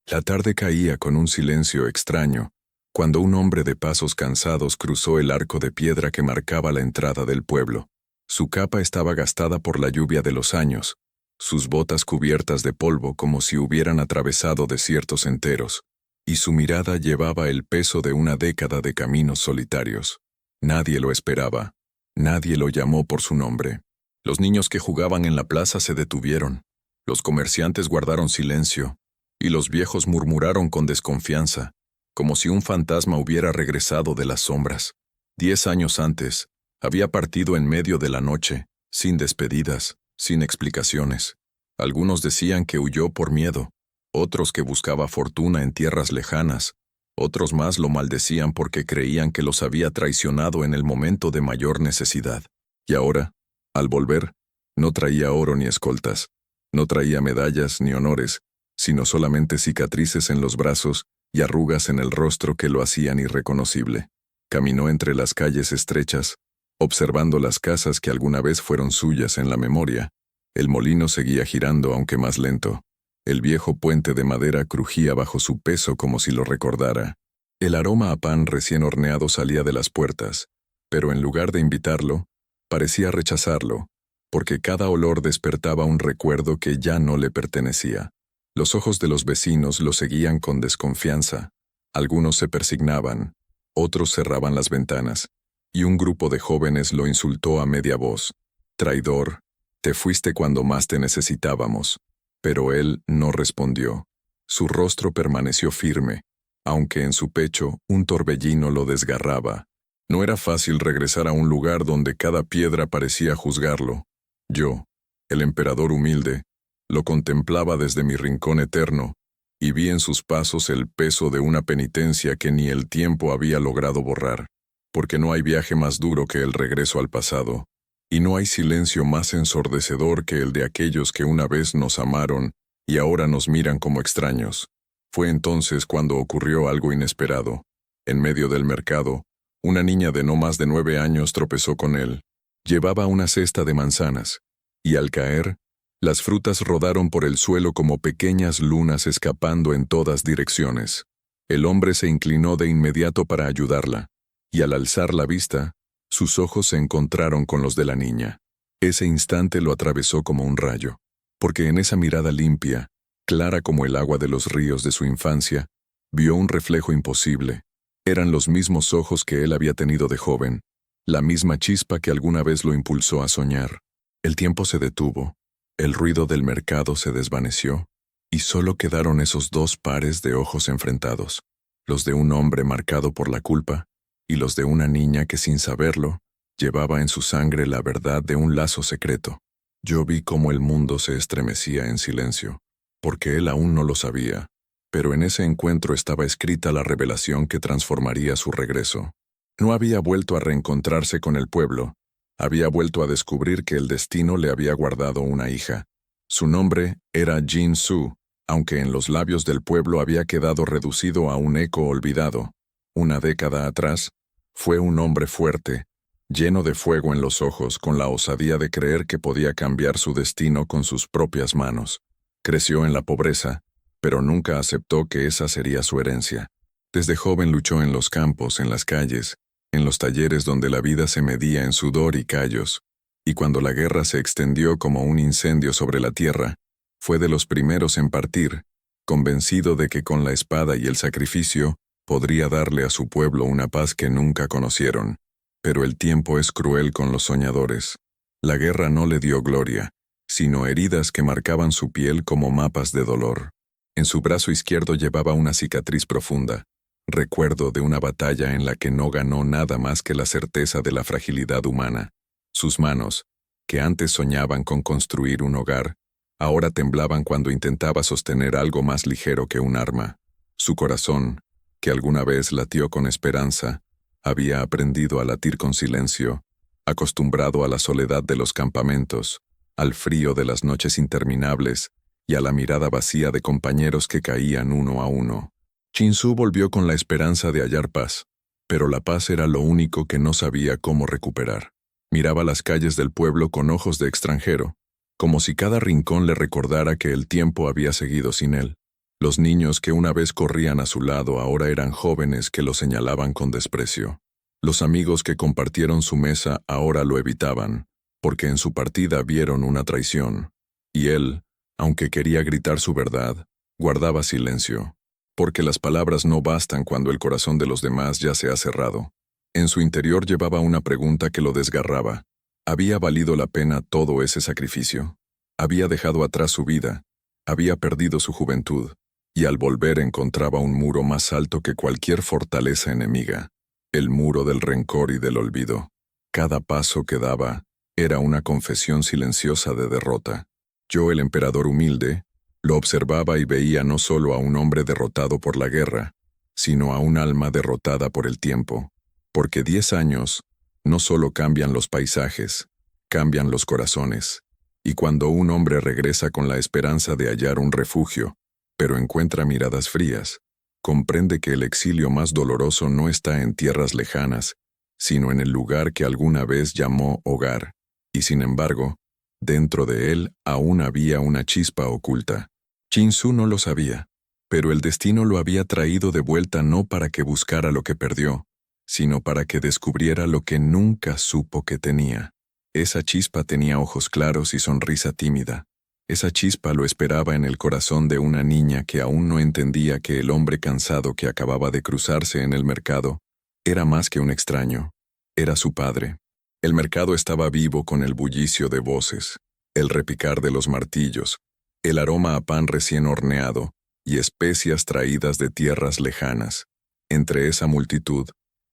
La tarde caía con un silencio extraño, cuando un hombre de pasos cansados cruzó el arco de piedra que marcaba la entrada del pueblo. Su capa estaba gastada por la lluvia de los años, sus botas cubiertas de polvo como si hubieran atravesado desiertos enteros, y su mirada llevaba el peso de una década de caminos solitarios. Nadie lo esperaba, nadie lo llamó por su nombre. Los niños que jugaban en la plaza se detuvieron, los comerciantes guardaron silencio, y los viejos murmuraron con desconfianza, como si un fantasma hubiera regresado de las sombras. 10 años antes, había partido en medio de la noche, sin despedidas, sin explicaciones. Algunos decían que huyó por miedo, otros que buscaba fortuna en tierras lejanas, otros más lo maldecían porque creían que los había traicionado en el momento de mayor necesidad. Y ahora, al volver, no traía oro ni escoltas, no traía medallas ni honores, sino solamente cicatrices en los brazos y arrugas en el rostro que lo hacían irreconocible. Caminó entre las calles estrechas, observando las casas que alguna vez fueron suyas en la memoria. El molino seguía girando aunque más lento. El viejo puente de madera crujía bajo su peso como si lo recordara. El aroma a pan recién horneado salía de las puertas, pero en lugar de invitarlo, parecía rechazarlo, porque cada olor despertaba un recuerdo que ya no le pertenecía. Los ojos de los vecinos lo seguían con desconfianza. Algunos se persignaban, otros cerraban las ventanas, y un grupo de jóvenes lo insultó a media voz. «Traidor, te fuiste cuando más te necesitábamos». Pero él no respondió. Su rostro permaneció firme, aunque en su pecho un torbellino lo desgarraba. No era fácil regresar a un lugar donde cada piedra parecía juzgarlo. Yo, el emperador humilde, lo contemplaba desde mi rincón eterno, y vi en sus pasos el peso de una penitencia que ni el tiempo había logrado borrar, porque no hay viaje más duro que el regreso al pasado, y no hay silencio más ensordecedor que el de aquellos que una vez nos amaron y ahora nos miran como extraños. Fue entonces cuando ocurrió algo inesperado. En medio del mercado, una niña de no más de 9 años tropezó con él. Llevaba una cesta de manzanas, y al caer, las frutas rodaron por el suelo como pequeñas lunas escapando en todas direcciones. El hombre se inclinó de inmediato para ayudarla, y al alzar la vista, sus ojos se encontraron con los de la niña. Ese instante lo atravesó como un rayo, porque en esa mirada limpia, clara como el agua de los ríos de su infancia, vio un reflejo imposible. Eran los mismos ojos que él había tenido de joven, la misma chispa que alguna vez lo impulsó a soñar. El tiempo se detuvo. El ruido del mercado se desvaneció, y solo quedaron esos dos pares de ojos enfrentados, los de un hombre marcado por la culpa, y los de una niña que sin saberlo, llevaba en su sangre la verdad de un lazo secreto. Yo vi cómo el mundo se estremecía en silencio, porque él aún no lo sabía, pero en ese encuentro estaba escrita la revelación que transformaría su regreso. No había vuelto a reencontrarse con el pueblo, había vuelto a descubrir que el destino le había guardado una hija. Su nombre era Jin Su, aunque en los labios del pueblo había quedado reducido a un eco olvidado. Una década atrás, fue un hombre fuerte, lleno de fuego en los ojos, con la osadía de creer que podía cambiar su destino con sus propias manos. Creció en la pobreza, pero nunca aceptó que esa sería su herencia. Desde joven luchó en los campos, en las calles, en los talleres donde la vida se medía en sudor y callos, y cuando la guerra se extendió como un incendio sobre la tierra, fue de los primeros en partir, convencido de que con la espada y el sacrificio podría darle a su pueblo una paz que nunca conocieron. Pero el tiempo es cruel con los soñadores. La guerra no le dio gloria, sino heridas que marcaban su piel como mapas de dolor. En su brazo izquierdo llevaba una cicatriz profunda, recuerdo de una batalla en la que no ganó nada más que la certeza de la fragilidad humana. Sus manos, que antes soñaban con construir un hogar, ahora temblaban cuando intentaba sostener algo más ligero que un arma. Su corazón, que alguna vez latió con esperanza, había aprendido a latir con silencio, acostumbrado a la soledad de los campamentos, al frío de las noches interminables y a la mirada vacía de compañeros que caían uno a uno. Chinsu volvió con la esperanza de hallar paz, pero la paz era lo único que no sabía cómo recuperar. Miraba las calles del pueblo con ojos de extranjero, como si cada rincón le recordara que el tiempo había seguido sin él. Los niños que una vez corrían a su lado ahora eran jóvenes que lo señalaban con desprecio. Los amigos que compartieron su mesa ahora lo evitaban, porque en su partida vieron una traición. Y él, aunque quería gritar su verdad, guardaba silencio, porque las palabras no bastan cuando el corazón de los demás ya se ha cerrado. En su interior llevaba una pregunta que lo desgarraba. ¿Había valido la pena todo ese sacrificio? Había dejado atrás su vida, había perdido su juventud, y al volver encontraba un muro más alto que cualquier fortaleza enemiga, el muro del rencor y del olvido. Cada paso que daba era una confesión silenciosa de derrota. Yo, el emperador humilde, lo observaba y veía no solo a un hombre derrotado por la guerra, sino a un alma derrotada por el tiempo, porque 10 años no solo cambian los paisajes, cambian los corazones, y cuando un hombre regresa con la esperanza de hallar un refugio, pero encuentra miradas frías, comprende que el exilio más doloroso no está en tierras lejanas, sino en el lugar que alguna vez llamó hogar, y sin embargo, dentro de él aún había una chispa oculta. Jinsu no lo sabía, pero el destino lo había traído de vuelta no para que buscara lo que perdió, sino para que descubriera lo que nunca supo que tenía. Esa chispa tenía ojos claros y sonrisa tímida. Esa chispa lo esperaba en el corazón de una niña que aún no entendía que el hombre cansado que acababa de cruzarse en el mercado era más que un extraño, era su padre. El mercado estaba vivo con el bullicio de voces, el repicar de los martillos, el aroma a pan recién horneado y especias traídas de tierras lejanas. Entre esa multitud,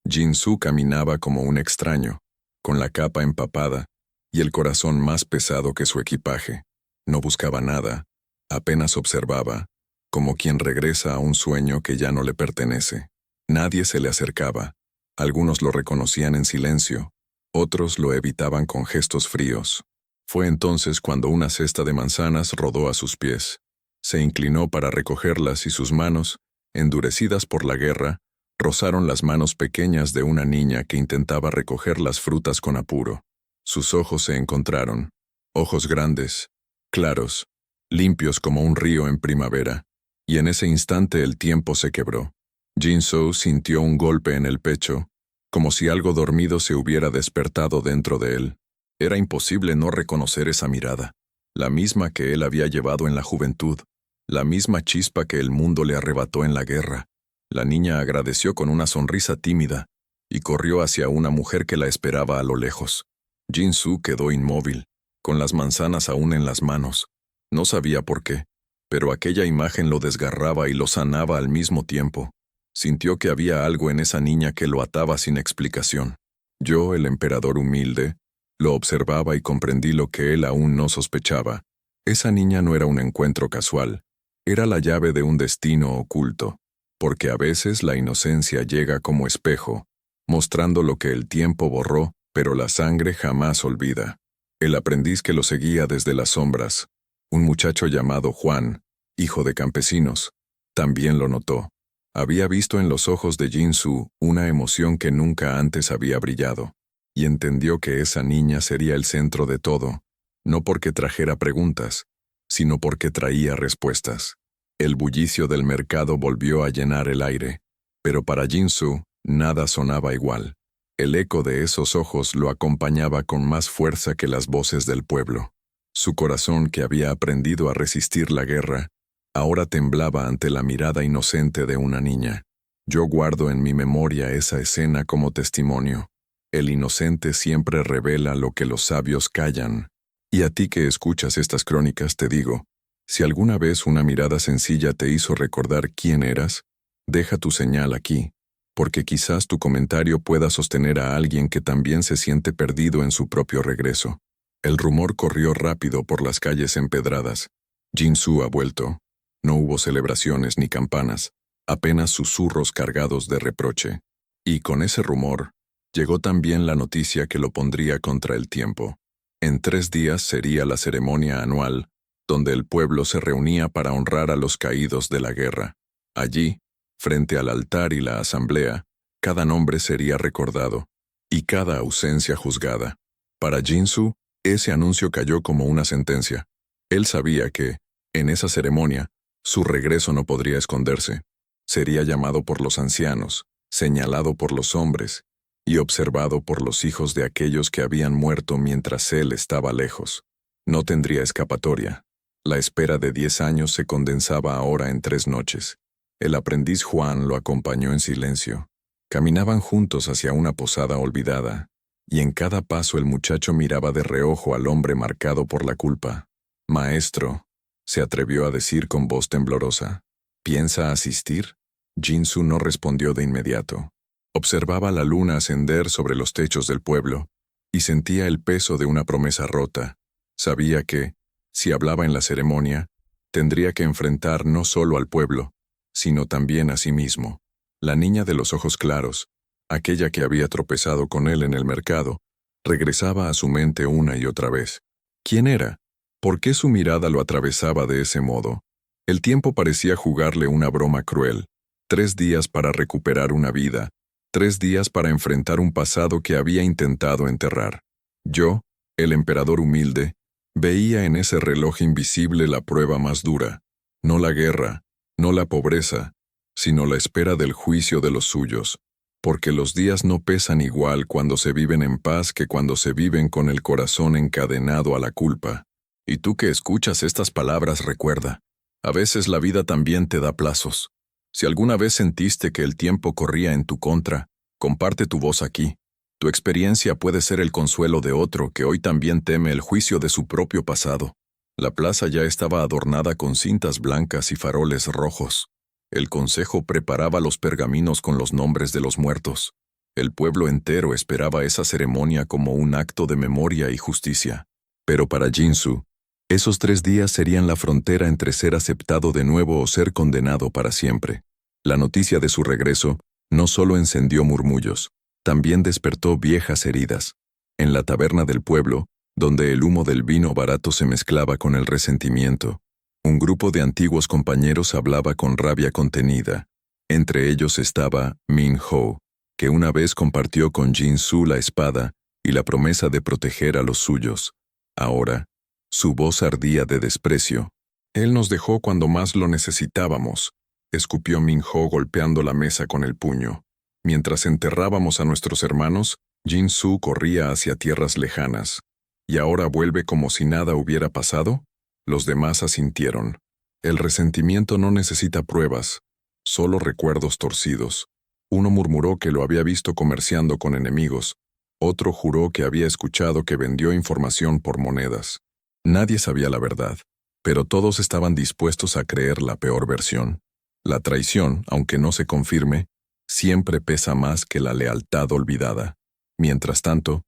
Jinsu caminaba como un extraño, con la capa empapada y el corazón más pesado que su equipaje. No buscaba nada, apenas observaba, como quien regresa a un sueño que ya no le pertenece. Nadie se le acercaba. Algunos lo reconocían en silencio, otros lo evitaban con gestos fríos. Fue entonces cuando una cesta de manzanas rodó a sus pies. Se inclinó para recogerlas y sus manos, endurecidas por la guerra, rozaron las manos pequeñas de una niña que intentaba recoger las frutas con apuro. Sus ojos se encontraron, ojos grandes, claros, limpios como un río en primavera, y en ese instante el tiempo se quebró. Jinsu sintió un golpe en el pecho, como si algo dormido se hubiera despertado dentro de él. Era imposible no reconocer esa mirada, la misma que él había llevado en la juventud, la misma chispa que el mundo le arrebató en la guerra. La niña agradeció con una sonrisa tímida y corrió hacia una mujer que la esperaba a lo lejos. Jinsu quedó inmóvil, con las manzanas aún en las manos. No sabía por qué, pero aquella imagen lo desgarraba y lo sanaba al mismo tiempo. Sintió que había algo en esa niña que lo ataba sin explicación. Yo, el emperador humilde, lo observaba y comprendí lo que él aún no sospechaba. Esa niña no era un encuentro casual, era la llave de un destino oculto, porque a veces la inocencia llega como espejo, mostrando lo que el tiempo borró, pero la sangre jamás olvida. El aprendiz que lo seguía desde las sombras, un muchacho llamado Juan, hijo de campesinos, también lo notó. Había visto en los ojos de Jinsu una emoción que nunca antes había brillado, y entendió que esa niña sería el centro de todo, no porque trajera preguntas, sino porque traía respuestas. El bullicio del mercado volvió a llenar el aire, pero para Jinsu nada sonaba igual. El eco de esos ojos lo acompañaba con más fuerza que las voces del pueblo. Su corazón, que había aprendido a resistir la guerra, ahora temblaba ante la mirada inocente de una niña. Yo guardo en mi memoria esa escena como testimonio. El inocente siempre revela lo que los sabios callan. Y a ti que escuchas estas crónicas te digo, si alguna vez una mirada sencilla te hizo recordar quién eras, deja tu señal aquí, porque quizás tu comentario pueda sostener a alguien que también se siente perdido en su propio regreso. El rumor corrió rápido por las calles empedradas. Jinsu ha vuelto. No hubo celebraciones ni campanas, apenas susurros cargados de reproche. Y con ese rumor, llegó también la noticia que lo pondría contra el tiempo. En 3 días sería la ceremonia anual, donde el pueblo se reunía para honrar a los caídos de la guerra. Allí, frente al altar y la asamblea, cada nombre sería recordado, y cada ausencia juzgada. Para Jinsu, ese anuncio cayó como una sentencia. Él sabía que, en esa ceremonia, Su regreso no podría esconderse. Sería llamado por los ancianos, señalado por los hombres, y observado por los hijos de aquellos que habían muerto mientras él estaba lejos. No tendría escapatoria. La espera de 10 años se condensaba ahora en 3 noches. El aprendiz Juan lo acompañó en silencio. Caminaban juntos hacia una posada olvidada, y en cada paso el muchacho miraba de reojo al hombre marcado por la culpa. «Maestro», se atrevió a decir con voz temblorosa, «¿piensa asistir?» Jinsu no respondió de inmediato. Observaba la luna ascender sobre los techos del pueblo, y sentía el peso de una promesa rota. Sabía que, si hablaba en la ceremonia, tendría que enfrentar no solo al pueblo, sino también a sí mismo. La niña de los ojos claros, aquella que había tropezado con él en el mercado, regresaba a su mente una y otra vez. ¿Quién era? ¿Por qué su mirada lo atravesaba de ese modo? El tiempo parecía jugarle una broma cruel. 3 días para recuperar una vida, 3 días para enfrentar un pasado que había intentado enterrar. Yo, el emperador humilde, veía en ese reloj invisible la prueba más dura, no la guerra, no la pobreza, sino la espera del juicio de los suyos, porque los días no pesan igual cuando se viven en paz que cuando se viven con el corazón encadenado a la culpa. Y tú que escuchas estas palabras, recuerda, a veces la vida también te da plazos. Si alguna vez sentiste que el tiempo corría en tu contra, comparte tu voz aquí. Tu experiencia puede ser el consuelo de otro que hoy también teme el juicio de su propio pasado. La plaza ya estaba adornada con cintas blancas y faroles rojos. El consejo preparaba los pergaminos con los nombres de los muertos. El pueblo entero esperaba esa ceremonia como un acto de memoria y justicia. Pero para Jinsu, esos 3 días serían la frontera entre ser aceptado de nuevo o ser condenado para siempre. La noticia de su regreso no solo encendió murmullos, también despertó viejas heridas. En la taberna del pueblo, donde el humo del vino barato se mezclaba con el resentimiento, un grupo de antiguos compañeros hablaba con rabia contenida. Entre ellos estaba Min Ho, que una vez compartió con Jinsu la espada y la promesa de proteger a los suyos. Ahora, su voz ardía de desprecio. «Él nos dejó cuando más lo necesitábamos», escupió Min Ho golpeando la mesa con el puño. Mientras enterrábamos a nuestros hermanos, Jinsu corría hacia tierras lejanas. ¿Y ahora vuelve como si nada hubiera pasado? Los demás asintieron. El resentimiento no necesita pruebas, solo recuerdos torcidos. Uno murmuró que lo había visto comerciando con enemigos. Otro juró que había escuchado que vendió información por monedas. Nadie sabía la verdad, pero todos estaban dispuestos a creer la peor versión. La traición, aunque no se confirme, siempre pesa más que la lealtad olvidada. Mientras tanto,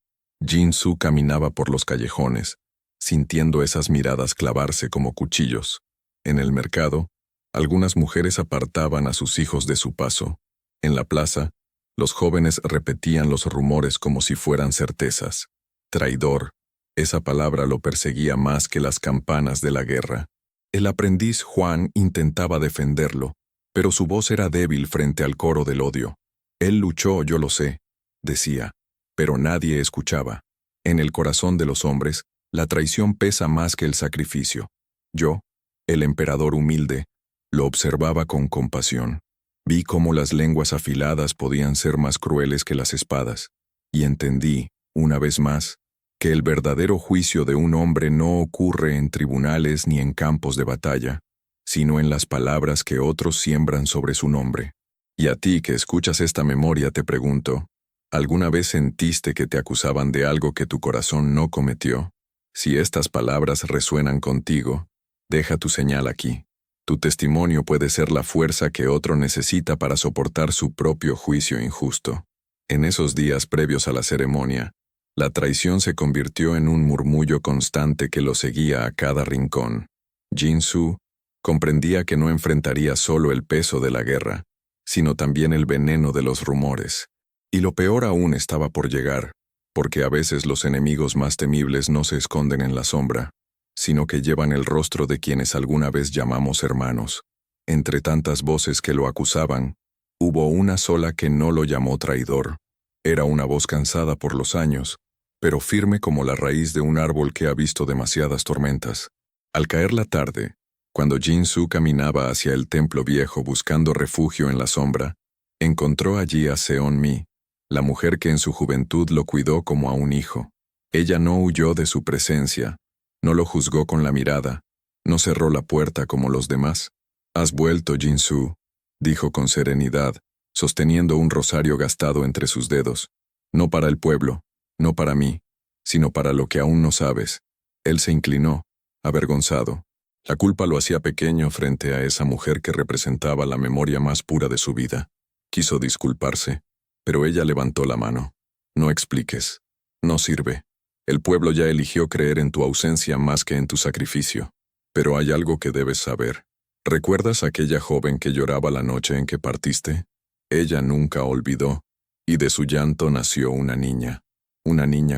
Jinsu caminaba por los callejones, sintiendo esas miradas clavarse como cuchillos. En el mercado, algunas mujeres apartaban a sus hijos de su paso. En la plaza, los jóvenes repetían los rumores como si fueran certezas. Traidor, esa palabra lo perseguía más que las campanas de la guerra. El aprendiz Juan intentaba defenderlo, pero su voz era débil frente al coro del odio. Él luchó, yo lo sé, decía, pero nadie escuchaba. En el corazón de los hombres, la traición pesa más que el sacrificio. Yo, el emperador humilde, lo observaba con compasión. Vi cómo las lenguas afiladas podían ser más crueles que las espadas, y entendí, una vez más, que el verdadero juicio de un hombre no ocurre en tribunales ni en campos de batalla, sino en las palabras que otros siembran sobre su nombre. Y a ti que escuchas esta memoria te pregunto, ¿alguna vez sentiste que te acusaban de algo que tu corazón no cometió? Si estas palabras resuenan contigo, deja tu señal aquí. Tu testimonio puede ser la fuerza que otro necesita para soportar su propio juicio injusto. En esos días previos a la ceremonia, la traición se convirtió en un murmullo constante que lo seguía a cada rincón. Jinsu comprendía que no enfrentaría solo el peso de la guerra, sino también el veneno de los rumores. Y lo peor aún estaba por llegar, porque a veces los enemigos más temibles no se esconden en la sombra, sino que llevan el rostro de quienes alguna vez llamamos hermanos. Entre tantas voces que lo acusaban, hubo una sola que no lo llamó traidor. Era una voz cansada por los años, pero firme como la raíz de un árbol que ha visto demasiadas tormentas. Al caer la tarde, Cuando Jin-Su caminaba hacia el templo viejo buscando refugio en la sombra, encontró allí a Seon-mi, la mujer que en su juventud lo cuidó como a un hijo. Ella no huyó de su presencia, no lo juzgó con la mirada, no cerró la puerta como los demás. «Has vuelto, Jin-Su», dijo con serenidad, sosteniendo un rosario gastado entre sus dedos. «No para el pueblo, no para mí, sino para lo que aún no sabes». Él se inclinó, avergonzado. La culpa lo hacía pequeño frente a esa mujer que representaba la memoria más pura de su vida. Quiso disculparse, pero ella levantó la mano. «No expliques. No sirve. El pueblo ya eligió creer en tu ausencia más que en tu sacrificio. Pero hay algo que debes saber. ¿Recuerdas a aquella joven que lloraba la noche en que partiste? Ella nunca olvidó, y de su llanto nació una niña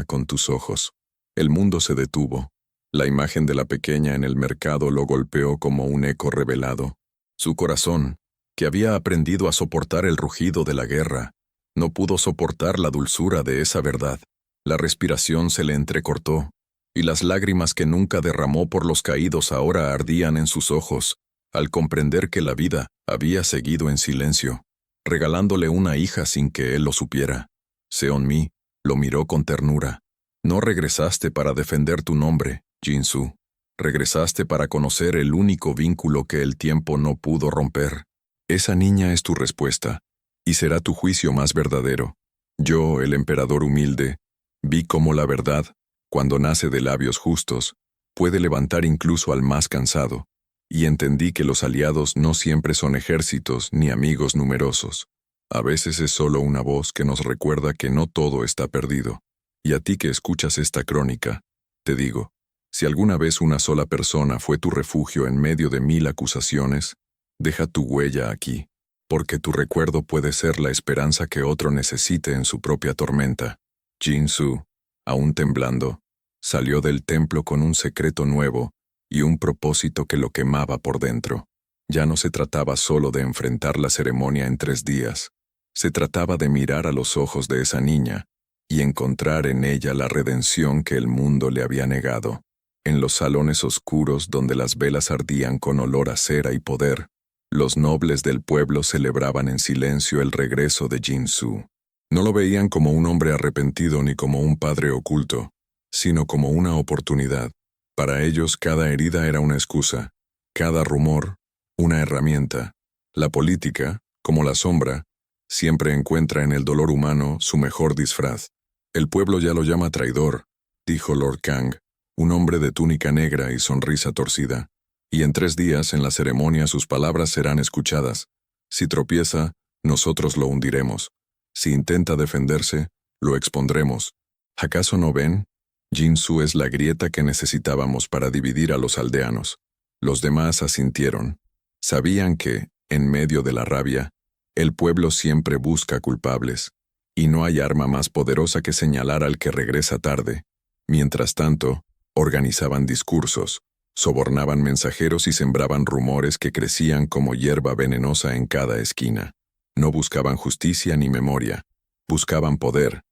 con tus ojos». El mundo se detuvo. La imagen de la pequeña en el mercado lo golpeó como un eco revelado. Su corazón, que había aprendido a soportar el rugido de la guerra, no pudo soportar la dulzura de esa verdad. La respiración se le entrecortó, y las lágrimas que nunca derramó por los caídos ahora ardían en sus ojos, al comprender que la vida había seguido en silencio, regalándole una hija sin que él lo supiera. Seon-mi lo miró con ternura. «No regresaste para defender tu nombre, Jin-Su. Regresaste para conocer el único vínculo que el tiempo no pudo romper. Esa niña es tu respuesta, y será tu juicio más verdadero. Yo, el emperador humilde, vi cómo la verdad, cuando nace de labios justos, puede levantar incluso al más cansado, y entendí que los aliados no siempre son ejércitos ni amigos numerosos. A veces es solo una voz que nos recuerda que no todo está perdido. Y a ti que escuchas esta crónica, te digo, si alguna vez una sola persona fue tu refugio en medio de 1000 acusaciones, deja tu huella aquí, porque tu recuerdo puede ser la esperanza que otro necesite en su propia tormenta». Jin-Su, aún temblando, salió del templo con un secreto nuevo y un propósito que lo quemaba por dentro. Ya no se trataba solo de enfrentar la ceremonia en 3 días. Se trataba de mirar a los ojos de esa niña y encontrar en ella la redención que el mundo le había negado. En los salones oscuros donde las velas ardían con olor a cera y poder, los nobles del pueblo celebraban en silencio el regreso de Jin-Su. No lo veían como un hombre arrepentido ni como un padre oculto, sino como una oportunidad. Para ellos cada herida era una excusa, cada rumor, una herramienta. La política, como la sombra, siempre encuentra en el dolor humano su mejor disfraz. «El pueblo ya lo llama traidor», dijo Lord Kang, un hombre de túnica negra y sonrisa torcida. «Y en 3 días en la ceremonia sus palabras serán escuchadas. Si tropieza, nosotros lo hundiremos. Si intenta defenderse, lo expondremos. ¿Acaso no ven? Jin-Su es la grieta que necesitábamos para dividir a los aldeanos». Los demás asintieron. Sabían que, en medio de la rabia, el pueblo siempre busca culpables, y no hay arma más poderosa que señalar al que regresa tarde. Mientras tanto, organizaban discursos, sobornaban mensajeros y sembraban rumores que crecían como hierba venenosa en cada esquina. No buscaban justicia ni memoria, buscaban poder.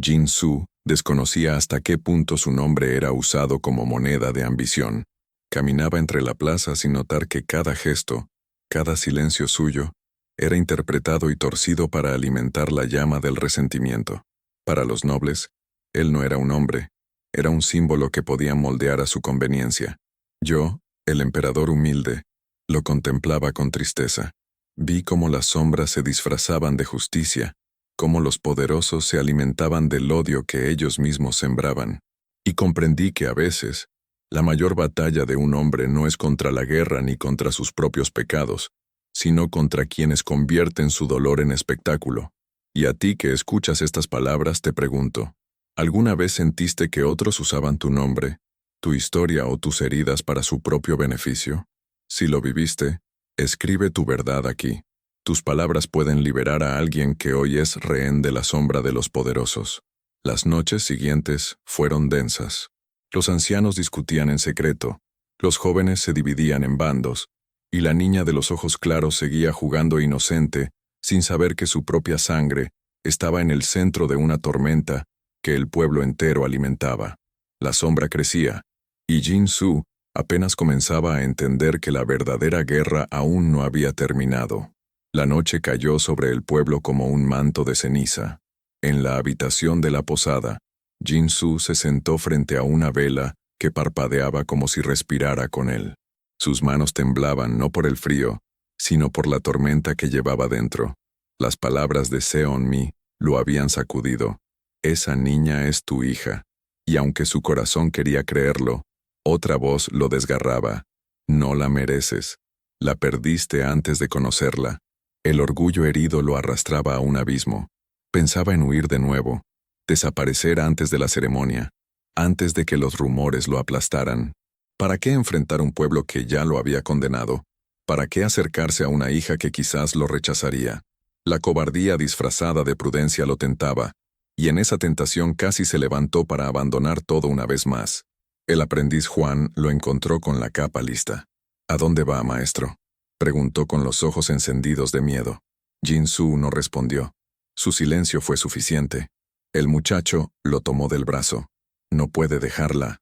Jin-Su desconocía hasta qué punto su nombre era usado como moneda de ambición. Caminaba entre la plaza sin notar que cada gesto, cada silencio suyo, era interpretado y torcido para alimentar la llama del resentimiento. Para los nobles, él no era un hombre, era un símbolo que podía moldear a su conveniencia. Yo, el emperador humilde, lo contemplaba con tristeza. Vi cómo las sombras se disfrazaban de justicia, cómo los poderosos se alimentaban del odio que ellos mismos sembraban, y comprendí que a veces, la mayor batalla de un hombre no es contra la guerra ni contra sus propios pecados, sino contra quienes convierten su dolor en espectáculo. Y a ti que escuchas estas palabras te pregunto, ¿alguna vez sentiste que otros usaban tu nombre, tu historia o tus heridas para su propio beneficio? Si lo viviste, escribe tu verdad aquí. Tus palabras pueden liberar a alguien que hoy es rehén de la sombra de los poderosos. Las noches siguientes fueron densas. Los ancianos discutían en secreto, los jóvenes se dividían en bandos, y la niña de los ojos claros seguía jugando inocente, sin saber que su propia sangre estaba en el centro de una tormenta que el pueblo entero alimentaba. La sombra crecía, y Jin-Su, Apenas comenzaba a entender que la verdadera guerra aún no había terminado. La noche cayó sobre el pueblo como un manto de ceniza. En la habitación de la posada, Jin-Soo se sentó frente a una vela que parpadeaba como si respirara con él. Sus manos temblaban no por el frío, sino por la tormenta que llevaba dentro. Las palabras de Seon-mi lo habían sacudido. Esa niña es tu hija. Y aunque su corazón quería creerlo, otra voz lo desgarraba. No la mereces. La perdiste antes de conocerla. El orgullo herido lo arrastraba a un abismo. Pensaba en huir de nuevo, desaparecer antes de la ceremonia, antes de que los rumores lo aplastaran. ¿Para qué enfrentar un pueblo que ya lo había condenado? ¿Para qué acercarse a una hija que quizás lo rechazaría? La cobardía disfrazada de prudencia lo tentaba, y en esa tentación casi se levantó para abandonar todo una vez más. El aprendiz Juan lo encontró con la capa lista. ¿A dónde va, maestro?, preguntó con los ojos encendidos de miedo. Jin-Soo no respondió. Su silencio fue suficiente. El muchacho lo tomó del brazo. No puede dejarla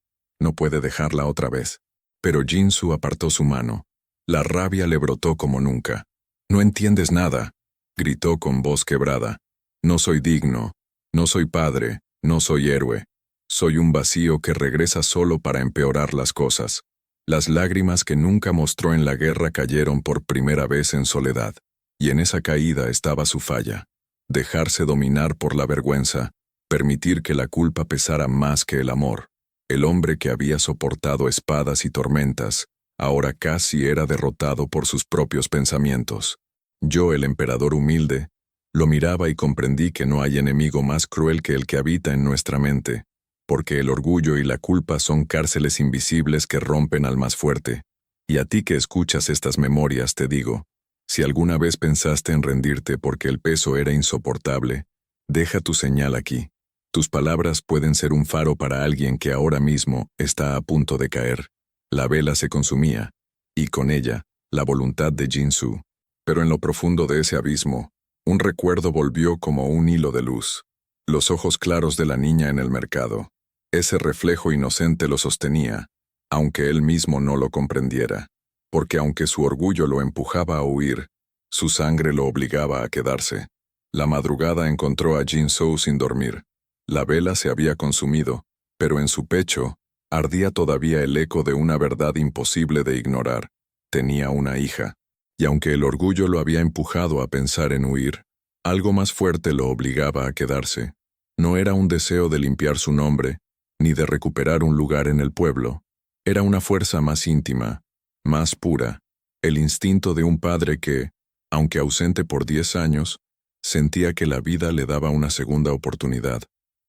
otra vez. Pero Jin-Soo apartó su mano. La rabia le brotó como nunca. «No entiendes nada», gritó con voz quebrada. «No soy digno, no soy padre, no soy héroe. Soy un vacío que regresa solo para empeorar las cosas». Las lágrimas que nunca mostró en la guerra cayeron por primera vez en soledad. Y en esa caída estaba su falla. Dejarse dominar por la vergüenza, permitir que la culpa pesara más que el amor. El hombre que había soportado espadas y tormentas, ahora casi era derrotado por sus propios pensamientos. Yo, el emperador humilde, lo miraba y comprendí que no hay enemigo más cruel que el que habita en nuestra mente, porque el orgullo y la culpa son cárceles invisibles que rompen al más fuerte. Y a ti que escuchas estas memorias te digo, si alguna vez pensaste en rendirte porque el peso era insoportable, deja tu señal aquí. Tus palabras pueden ser un faro para alguien que ahora mismo está a punto de caer. La vela se consumía, y con ella, la voluntad de Jin-Soo. Pero en lo profundo de ese abismo, un recuerdo volvió como un hilo de luz. Los ojos claros de la niña en el mercado. Ese reflejo inocente lo sostenía, aunque él mismo no lo comprendiera. Porque aunque su orgullo lo empujaba a huir, su sangre lo obligaba a quedarse. La madrugada encontró a Jin-Soo sin dormir. La vela se había consumido, pero en su pecho ardía todavía el eco de una verdad imposible de ignorar. Tenía una hija. Y aunque el orgullo lo había empujado a pensar en huir, algo más fuerte lo obligaba a quedarse. No era un deseo de limpiar su nombre, ni de recuperar un lugar en el pueblo. Era una fuerza más íntima, más pura, el instinto de un padre que, aunque ausente por 10 años, sentía que la vida le daba una segunda oportunidad.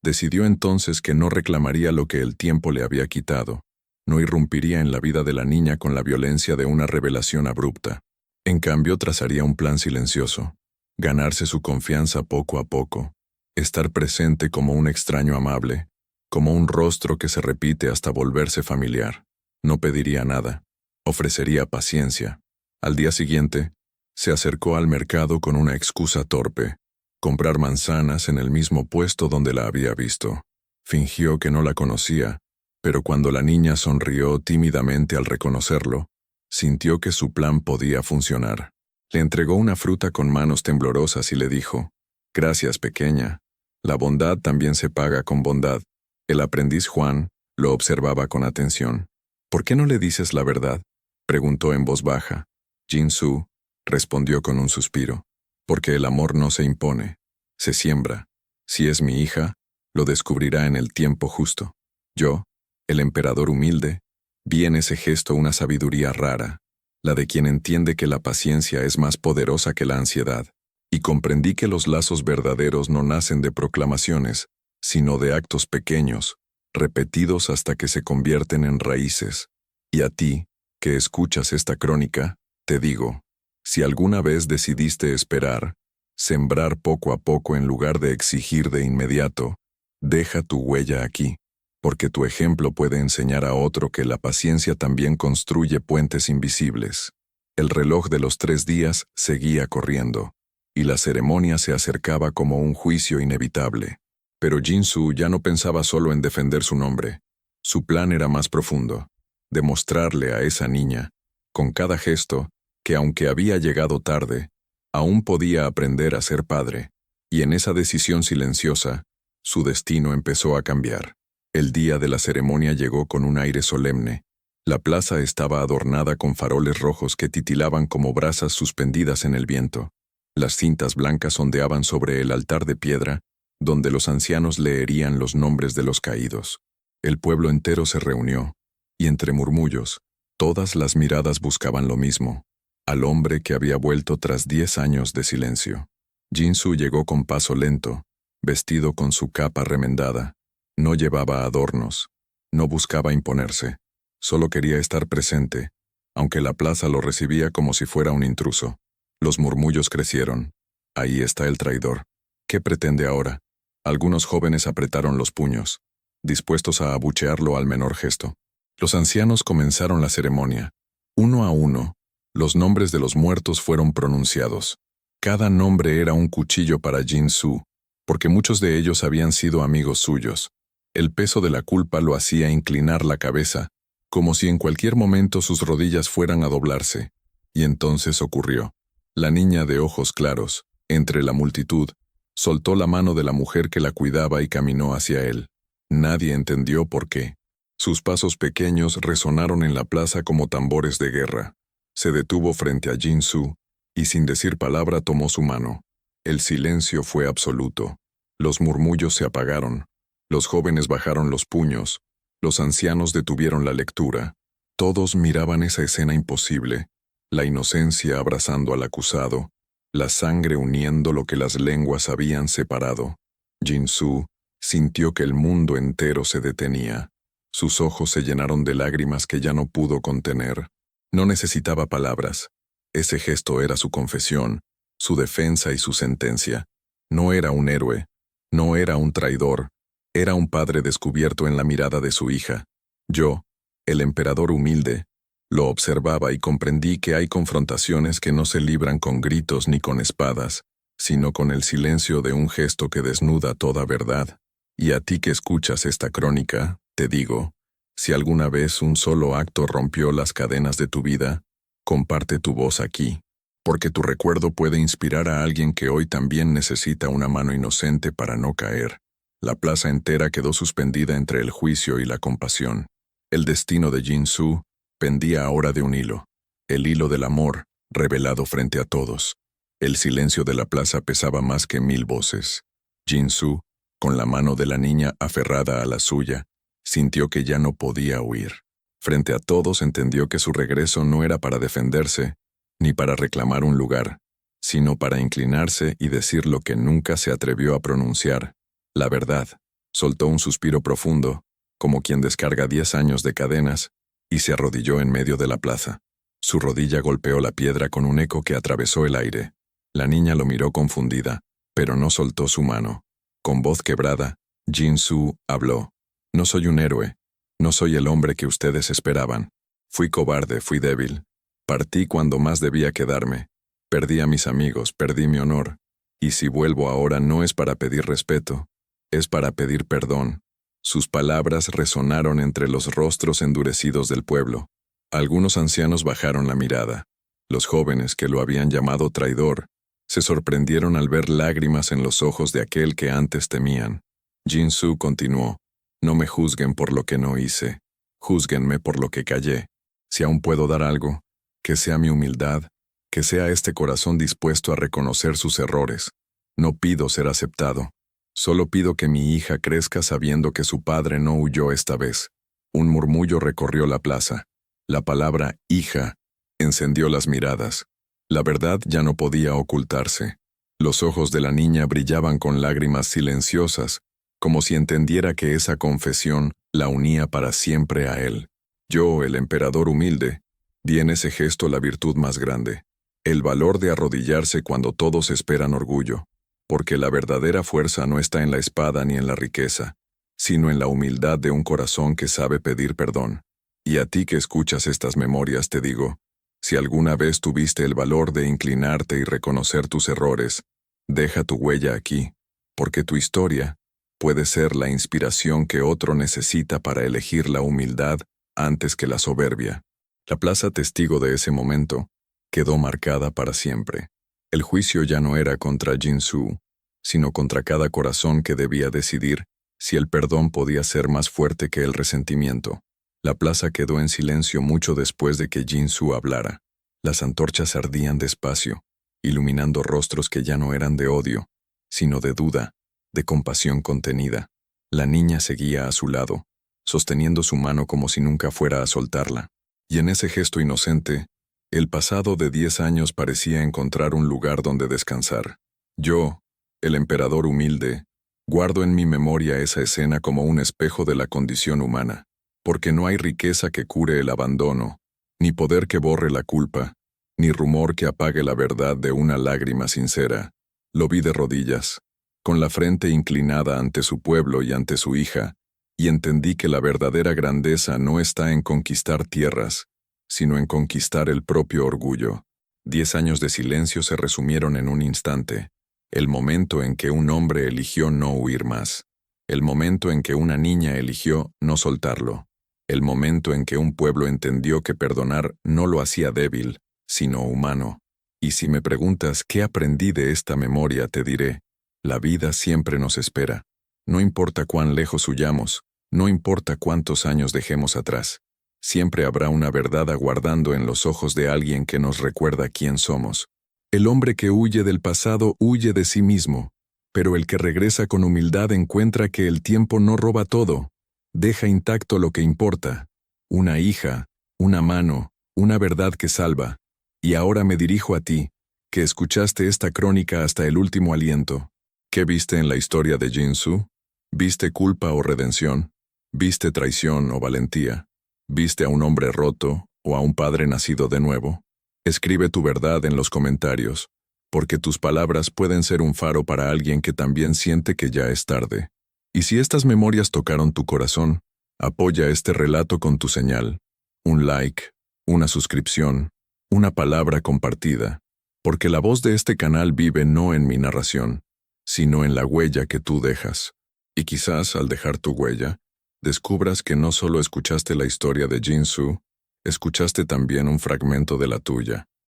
Decidió entonces que no reclamaría lo que el tiempo le había quitado, no irrumpiría en la vida de la niña con la violencia de una revelación abrupta. En cambio, trazaría un plan silencioso, ganarse su confianza poco a poco, estar presente como un extraño amable, como un rostro que se repite hasta volverse familiar. No pediría nada, ofrecería paciencia. Al día siguiente, se acercó al mercado con una excusa torpe, comprar manzanas en el mismo puesto donde la había visto. Fingió que no la conocía, pero cuando la niña sonrió tímidamente al reconocerlo, sintió que su plan podía funcionar. Le entregó una fruta con manos temblorosas y le dijo, «Gracias, pequeña. La bondad también se paga con bondad». El aprendiz Juan lo observaba con atención. «¿Por qué no le dices la verdad?», preguntó en voz baja. Jin-Soo respondió con un suspiro. «Porque el amor no se impone, se siembra. Si es mi hija, lo descubrirá en el tiempo justo». Yo, el emperador humilde, vi en ese gesto una sabiduría rara, la de quien entiende que la paciencia es más poderosa que la ansiedad, y comprendí que los lazos verdaderos no nacen de proclamaciones, sino de actos pequeños, repetidos hasta que se convierten en raíces. Y a ti, que escuchas esta crónica, te digo, si alguna vez decidiste esperar, sembrar poco a poco en lugar de exigir de inmediato, deja tu huella aquí, porque tu ejemplo puede enseñar a otro que la paciencia también construye puentes invisibles. El reloj de los 3 días seguía corriendo, y la ceremonia se acercaba como un juicio inevitable. Pero Jin-Soo ya no pensaba solo en defender su nombre. Su plan era más profundo. demostrarle a esa niña, con cada gesto, que aunque había llegado tarde, aún podía aprender a ser padre, y en esa decisión silenciosa, su destino empezó a cambiar. El día de la ceremonia llegó con un aire solemne. La plaza estaba adornada con faroles rojos que titilaban como brasas suspendidas en el viento. Las cintas blancas ondeaban sobre el altar de piedra, donde los ancianos leerían los nombres de los caídos. El pueblo entero se reunió, y entre murmullos, todas las miradas buscaban lo mismo, al hombre que había vuelto tras 10 años de silencio. Jin-Soo llegó con paso lento, vestido con su capa remendada. No llevaba adornos, no buscaba imponerse, solo quería estar presente, aunque la plaza lo recibía como si fuera un intruso. Los murmullos crecieron. Ahí está el traidor. ¿Qué pretende ahora? Algunos jóvenes apretaron los puños, dispuestos a abuchearlo al menor gesto. Los ancianos comenzaron la ceremonia. Uno a uno, los nombres de los muertos fueron pronunciados. Cada nombre era un cuchillo para Jin-Soo, porque muchos de ellos habían sido amigos suyos. El peso de la culpa lo hacía inclinar la cabeza, como si en cualquier momento sus rodillas fueran a doblarse. Y entonces ocurrió. La niña de ojos claros, entre la multitud, soltó la mano de la mujer que la cuidaba y caminó hacia él. Nadie entendió por qué. Sus pasos pequeños resonaron en la plaza como tambores de guerra. Se detuvo frente a Jin-Soo y sin decir palabra tomó su mano. El silencio fue absoluto. Los murmullos se apagaron. Los jóvenes bajaron los puños. Los ancianos detuvieron la lectura. Todos miraban esa escena imposible. La inocencia abrazando al acusado. La sangre uniendo lo que las lenguas habían separado. Jin-Soo sintió que el mundo entero se detenía. Sus ojos se llenaron de lágrimas que ya no pudo contener. No necesitaba palabras. Ese gesto era su confesión, su defensa y su sentencia. No era un héroe, no era un traidor, era un padre descubierto en la mirada de su hija. Yo, el emperador humilde, lo observaba y comprendí que hay confrontaciones que no se libran con gritos ni con espadas, sino con el silencio de un gesto que desnuda toda verdad. Y a ti que escuchas esta crónica, te digo, si alguna vez un solo acto rompió las cadenas de tu vida, comparte tu voz aquí, porque tu recuerdo puede inspirar a alguien que hoy también necesita una mano inocente para no caer. La plaza entera quedó suspendida entre el juicio y la compasión. El destino de Jin-Soo pendía ahora de un hilo, el hilo del amor, revelado frente a todos. El silencio de la plaza pesaba más que 1000 voces. Jin-Soo, con la mano de la niña aferrada a la suya, sintió que ya no podía huir. Frente a todos entendió que su regreso no era para defenderse, ni para reclamar un lugar, sino para inclinarse y decir lo que nunca se atrevió a pronunciar, la verdad. Soltó un suspiro profundo, como quien descarga 10 años de cadenas, y se arrodilló en medio de la plaza. Su rodilla golpeó la piedra con un eco que atravesó el aire. La niña lo miró confundida, pero no soltó su mano. Con voz quebrada, Jin-Soo habló. No soy un héroe. No soy el hombre que ustedes esperaban. Fui cobarde, fui débil. Partí cuando más debía quedarme. Perdí a mis amigos, perdí mi honor. Y si vuelvo ahora no es para pedir respeto, es para pedir perdón. Sus palabras resonaron entre los rostros endurecidos del pueblo. Algunos ancianos bajaron la mirada. Los jóvenes que lo habían llamado traidor se sorprendieron al ver lágrimas en los ojos de aquel que antes temían. Jin-Soo continuó. No me juzguen por lo que no hice. Júzguenme por lo que callé. Si aún puedo dar algo, que sea mi humildad, que sea este corazón dispuesto a reconocer sus errores. No pido ser aceptado. Solo pido que mi hija crezca sabiendo que su padre no huyó esta vez. Un murmullo recorrió la plaza. La palabra hija encendió las miradas. La verdad ya no podía ocultarse. Los ojos de la niña brillaban con lágrimas silenciosas, como si entendiera que esa confesión la unía para siempre a él. Yo, el emperador humilde, vi en ese gesto la virtud más grande, el valor de arrodillarse cuando todos esperan orgullo, porque la verdadera fuerza no está en la espada ni en la riqueza, sino en la humildad de un corazón que sabe pedir perdón. Y a ti que escuchas estas memorias te digo, si alguna vez tuviste el valor de inclinarte y reconocer tus errores, deja tu huella aquí, porque tu historia puede ser la inspiración que otro necesita para elegir la humildad antes que la soberbia. La plaza testigo de ese momento quedó marcada para siempre. El juicio ya no era contra Jinsu, sino contra cada corazón que debía decidir si el perdón podía ser más fuerte que el resentimiento. La plaza quedó en silencio mucho después de que Jinsu hablara. Las antorchas ardían despacio, iluminando rostros que ya no eran de odio, sino de duda, de compasión contenida. La niña seguía a su lado, sosteniendo su mano como si nunca fuera a soltarla. Y en ese gesto inocente, el pasado de 10 años parecía encontrar un lugar donde descansar. Yo, el emperador humilde, guardo en mi memoria esa escena como un espejo de la condición humana, porque no hay riqueza que cure el abandono, ni poder que borre la culpa, ni rumor que apague la verdad de una lágrima sincera. Lo vi de rodillas, con la frente inclinada ante su pueblo y ante su hija, y entendí que la verdadera grandeza no está en conquistar tierras, sino en conquistar el propio orgullo. 10 años de silencio se resumieron en un instante, el momento en que un hombre eligió no huir más, el momento en que una niña eligió no soltarlo, el momento en que un pueblo entendió que perdonar no lo hacía débil, sino humano. Y si me preguntas qué aprendí de esta memoria, te diré, la vida siempre nos espera. No importa cuán lejos huyamos, no importa cuántos años dejemos atrás, siempre habrá una verdad aguardando en los ojos de alguien que nos recuerda quién somos. El hombre que huye del pasado huye de sí mismo, pero el que regresa con humildad encuentra que el tiempo no roba todo, deja intacto lo que importa, una hija, una mano, una verdad que salva. Y ahora me dirijo a ti, que escuchaste esta crónica hasta el último aliento. ¿Qué viste en la historia de Jinsu? ¿Viste culpa o redención? ¿Viste traición o valentía? ¿Viste a un hombre roto o a un padre nacido de nuevo? Escribe tu verdad en los comentarios, porque tus palabras pueden ser un faro para alguien que también siente que ya es tarde. Y si estas memorias tocaron tu corazón, apoya este relato con tu señal, un like, una suscripción, una palabra compartida, porque la voz de este canal vive no en mi narración, sino en la huella que tú dejas. Y quizás al dejar tu huella, descubras que no solo escuchaste la historia de Jinsu, escuchaste también un fragmento de la tuya.